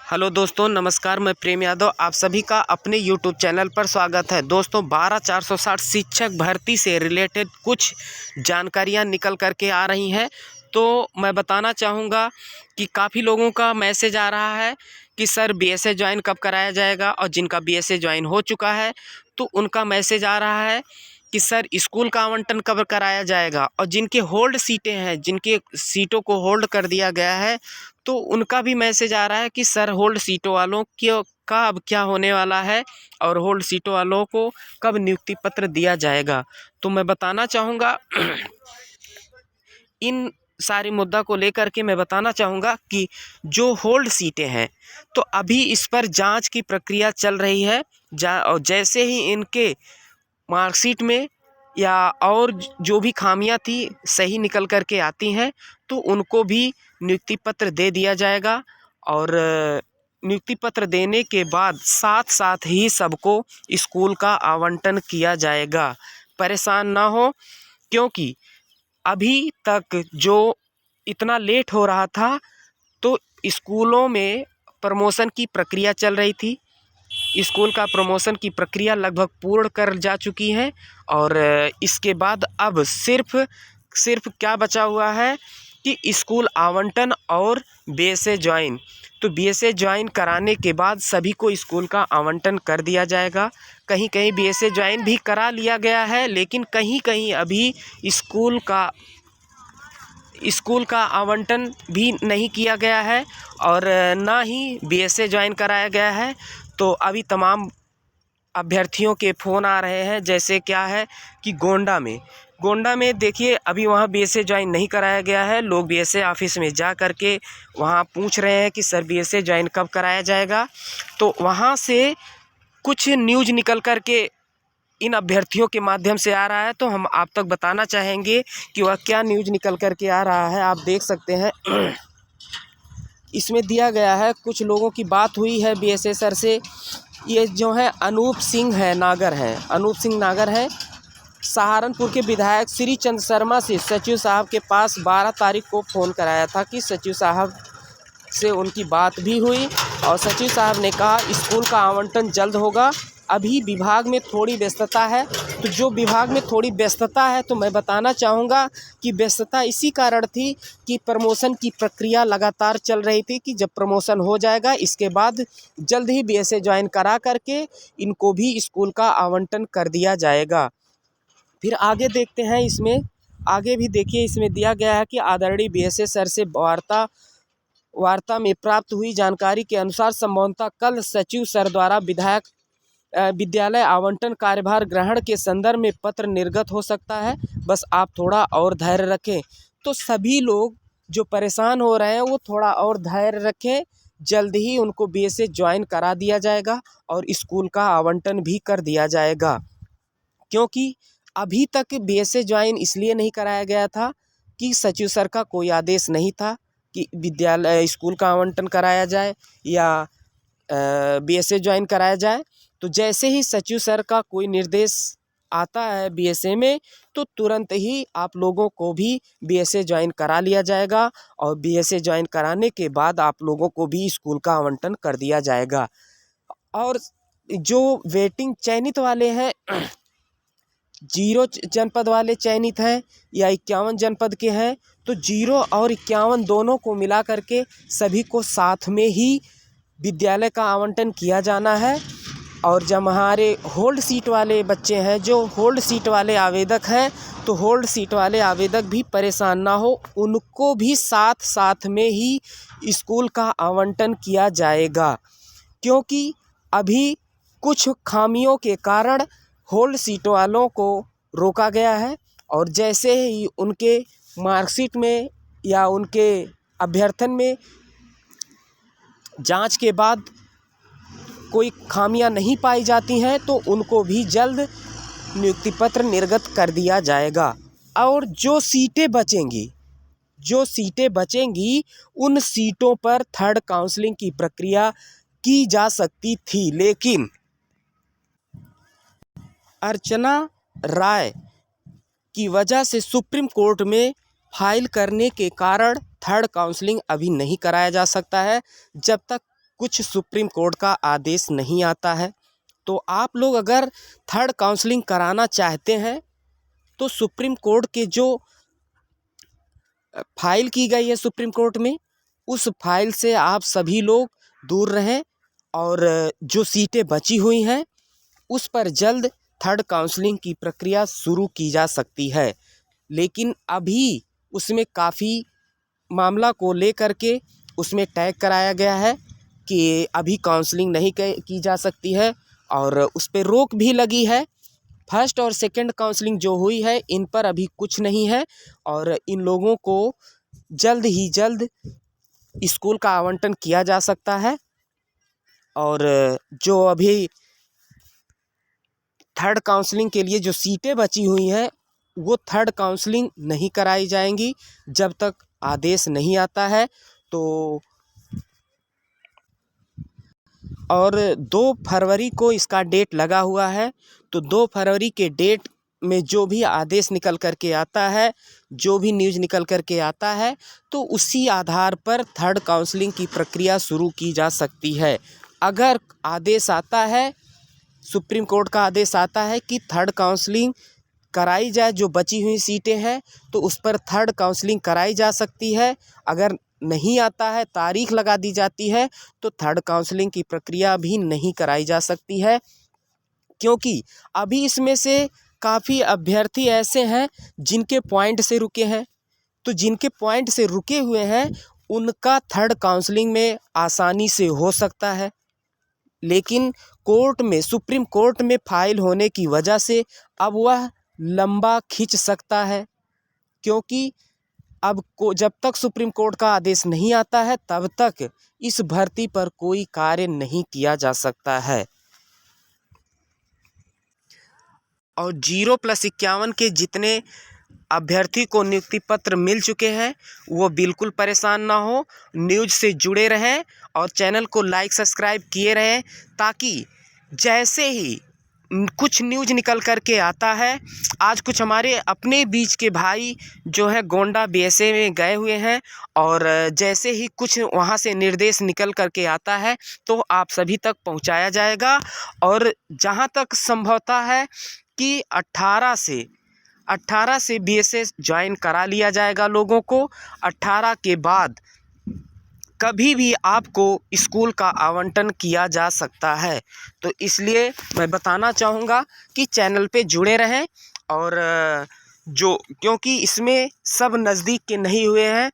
Hello दोस्तों, नमस्कार। मैं प्रेम यादव, आप सभी का अपने यूट्यूब चैनल पर स्वागत है। दोस्तों, 12460 शिक्षक भर्ती से रिलेटेड कुछ जानकारियां निकल कर के आ रही हैं। तो मैं बताना चाहूँगा कि काफ़ी लोगों का मैसेज आ रहा है कि सर बीएसए ज्वाइन कब कराया जाएगा, और जिनका बीएसए ज्वाइन हो चुका है तो उनका मैसेज आ रहा है कि सर स्कूल का आवंटन कब कराया जाएगा, और जिनके होल्ड सीटें हैं, जिनके सीटों को होल्ड कर दिया गया है, तो उनका भी मैसेज आ रहा है कि सर होल्ड सीटों वालों का अब क्या होने वाला है, और होल्ड सीटों वालों को कब नियुक्ति पत्र दिया जाएगा। तो मैं बताना चाहूँगा इन सारी मुद्दा को लेकर के मैं बताना चाहूँगा कि जो होल्ड सीटें हैं, तो अभी इस पर जांच की प्रक्रिया चल रही है। और जैसे ही इनके मार्कशीट में या और जो भी खामियां थी सही निकल कर के आती हैं, तो उनको भी नियुक्ति पत्र दे दिया जाएगा। और नियुक्ति पत्र देने के बाद साथ साथ ही सबको स्कूल का आवंटन किया जाएगा। परेशान ना हो, क्योंकि अभी तक जो इतना लेट हो रहा था, तो स्कूलों में प्रमोशन की प्रक्रिया चल रही थी। स्कूल का प्रमोशन की प्रक्रिया लगभग पूर्ण कर जा चुकी है, और इसके बाद अब सिर्फ क्या बचा हुआ है कि स्कूल आवंटन और बीएसए ज्वाइन। तो बीएसए ज्वाइन कराने के बाद सभी को स्कूल का आवंटन कर दिया जाएगा। कहीं कहीं बीएसए ज्वाइन भी करा लिया गया है, लेकिन कहीं कहीं अभी स्कूल का आवंटन भी नहीं किया गया है, और ना ही बीएसए ज्वाइन कराया गया है। तो अभी तमाम अभ्यर्थियों के फ़ोन आ रहे हैं, जैसे क्या है कि गोंडा में देखिए, अभी वहाँ बीएसए ज्वाइन नहीं कराया गया है। लोग बीएसए ऑफिस में जा कर के वहाँ पूछ रहे हैं कि सर बीएसए ज्वाइन कब कराया जाएगा। तो वहाँ से कुछ न्यूज़ निकल कर के इन अभ्यर्थियों के माध्यम से आ रहा है, तो हम आप तक बताना चाहेंगे कि वह क्या न्यूज़ निकल कर के आ रहा है। आप देख सकते हैं इसमें दिया गया है, कुछ लोगों की बात हुई है बीएसए सर से। ये जो है अनूप सिंह नागर हैं, सहारनपुर के विधायक श्री चंद शर्मा से सचिव साहब के पास 12 तारीख को फ़ोन कराया था कि सचिव साहब से उनकी बात भी हुई, और सचिव साहब ने कहा स्कूल का आवंटन जल्द होगा। अभी विभाग में थोड़ी व्यस्तता है। तो जो विभाग में थोड़ी व्यस्तता है, तो मैं बताना चाहूँगा कि व्यस्तता इसी कारण थी कि प्रमोशन की प्रक्रिया लगातार चल रही थी, कि जब प्रमोशन हो जाएगा इसके बाद जल्द ही बीएसए ज्वाइन करा करके इनको भी स्कूल का आवंटन कर दिया जाएगा। फिर आगे देखते हैं, इसमें आगे भी देखिए, इसमें दिया गया है कि आदरणीय बीएसए सर से वार्ता में प्राप्त हुई जानकारी के अनुसार संभवतः कल सचिव सर द्वारा विद्यालय आवंटन कार्यभार ग्रहण के संदर्भ में पत्र निर्गत हो सकता है। बस आप थोड़ा और धैर्य रखें। तो सभी लोग जो परेशान हो रहे हैं वो थोड़ा और धैर्य रखें, जल्द ही उनको बीएसए ज्वाइन करा दिया जाएगा और स्कूल का आवंटन भी कर दिया जाएगा। क्योंकि अभी तक बीएसए ज्वाइन इसलिए नहीं कराया गया था कि सचिव सर का कोई आदेश नहीं था कि विद्यालय स्कूल का आवंटन कराया जाए या बीएसए ज्वाइन कराया जाए। तो जैसे ही सचिव सर का कोई निर्देश आता है बीएसए में, तो तुरंत ही आप लोगों को भी बीएसए ज्वाइन करा लिया जाएगा, और बीएसए ज्वाइन कराने के बाद आप लोगों को भी स्कूल का आवंटन कर दिया जाएगा। और जो वेटिंग चयनित वाले हैं, 0 जनपद वाले चयनित हैं या 51 जनपद के हैं, तो 0 और 51 दोनों को मिला करके सभी को साथ में ही विद्यालय का आवंटन किया जाना है। और जब हमारे होल्ड सीट वाले बच्चे हैं, जो होल्ड सीट वाले आवेदक हैं, तो होल्ड सीट वाले आवेदक भी परेशान ना हो, उनको भी साथ साथ में ही स्कूल का आवंटन किया जाएगा। क्योंकि अभी कुछ खामियों के कारण होल्ड सीट वालों को रोका गया है, और जैसे ही उनके मार्कशीट में या उनके अभ्यर्थन में जांच के बाद कोई खामियां नहीं पाई जाती हैं, तो उनको भी जल्द नियुक्ति पत्र निर्गत कर दिया जाएगा। और जो सीटें बचेंगी उन सीटों पर थर्ड काउंसलिंग की प्रक्रिया की जा सकती थी, लेकिन अर्चना राय की वजह से सुप्रीम कोर्ट में फाइल करने के कारण थर्ड काउंसलिंग अभी नहीं कराया जा सकता है, जब तक कुछ सुप्रीम कोर्ट का आदेश नहीं आता है। तो आप लोग अगर थर्ड काउंसलिंग कराना चाहते हैं तो सुप्रीम कोर्ट के जो फाइल की गई है सुप्रीम कोर्ट में, उस फाइल से आप सभी लोग दूर रहें और जो सीटें बची हुई हैं उस पर जल्द थर्ड काउंसलिंग की प्रक्रिया शुरू की जा सकती है। लेकिन अभी उसमें काफ़ी मामला को लेकर के उसमें टैग कराया गया है कि अभी काउंसलिंग नहीं की जा सकती है और उस पर रोक भी लगी है। फर्स्ट और सेकंड काउंसलिंग जो हुई है इन पर अभी कुछ नहीं है और इन लोगों को जल्द ही जल्द स्कूल का आवंटन किया जा सकता है। और जो अभी थर्ड काउंसलिंग के लिए जो सीटें बची हुई हैं वो थर्ड काउंसलिंग नहीं कराई जाएंगी जब तक आदेश नहीं आता है। तो और 2 फरवरी को इसका डेट लगा हुआ है। तो 2 फरवरी के डेट में जो भी आदेश निकल कर के आता है, जो भी न्यूज़ निकल कर के आता है, तो उसी आधार पर थर्ड काउंसलिंग की प्रक्रिया शुरू की जा सकती है। अगर आदेश आता है, सुप्रीम कोर्ट का आदेश आता है कि थर्ड काउंसलिंग कराई जाए, जो बची हुई सीटें हैं तो उस पर थर्ड काउंसलिंग कराई जा सकती है। अगर नहीं आता है, तारीख लगा दी जाती है, तो थर्ड काउंसलिंग की प्रक्रिया भी नहीं कराई जा सकती है, क्योंकि अभी इसमें से काफ़ी अभ्यर्थी ऐसे हैं जिनके पॉइंट से रुके हैं। तो जिनके पॉइंट से रुके हुए हैं उनका थर्ड काउंसलिंग में आसानी से हो सकता है, लेकिन कोर्ट में, सुप्रीम कोर्ट में फाइल होने की वजह से अब वह लंबा खिंच सकता है, क्योंकि अब जब तक सुप्रीम कोर्ट का आदेश नहीं आता है तब तक इस भर्ती पर कोई कार्य नहीं किया जा सकता है। और 0+51 के जितने अभ्यर्थी को नियुक्ति पत्र मिल चुके हैं वो बिल्कुल परेशान ना हो, न्यूज़ से जुड़े रहें और चैनल को लाइक सब्सक्राइब किए रहें, ताकि जैसे ही कुछ न्यूज़ निकल कर के आता है, आज कुछ हमारे अपने बीच के भाई जो है गोंडा बीएसए में गए हुए हैं और जैसे ही कुछ वहां से निर्देश निकल कर के आता है तो आप सभी तक पहुंचाया जाएगा। और जहां तक संभवता है कि 18 से बीएसए ज्वाइन करा लिया जाएगा लोगों को। 18 के बाद कभी भी आपको स्कूल का आवंटन किया जा सकता है। तो इसलिए मैं बताना चाहूँगा कि चैनल पे जुड़े रहें और क्योंकि इसमें सब नज़दीक के नहीं हुए हैं,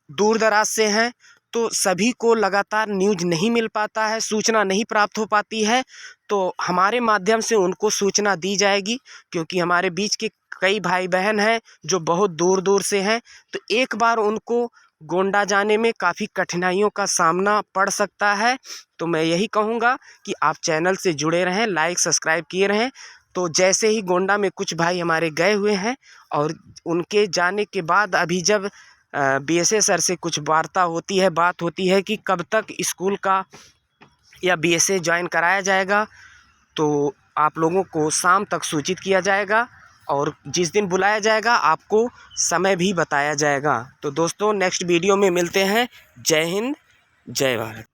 दूर दराज से हैं, तो सभी को लगातार न्यूज़ नहीं मिल पाता है, सूचना नहीं प्राप्त हो पाती है। तो हमारे माध्यम से उनको सूचना दी जाएगी, क्योंकि हमारे बीच के कई भाई बहन हैं जो बहुत दूर दूर से हैं, तो एक बार उनको गोंडा जाने में काफ़ी कठिनाइयों का सामना पड़ सकता है। तो मैं यही कहूँगा कि आप चैनल से जुड़े रहें, लाइक सब्सक्राइब किए रहें। तो जैसे ही गोंडा में कुछ भाई हमारे गए हुए हैं और उनके जाने के बाद अभी जब बीएसए सर से कुछ वार्ता होती है, बात होती है कि कब तक स्कूल का या बीएसए ज्वाइन कराया जाएगा, तो आप लोगों को शाम तक सूचित किया जाएगा और जिस दिन बुलाया जाएगा आपको समय भी बताया जाएगा। तो दोस्तों नेक्स्ट वीडियो में मिलते हैं। जय हिंद, जय भारत।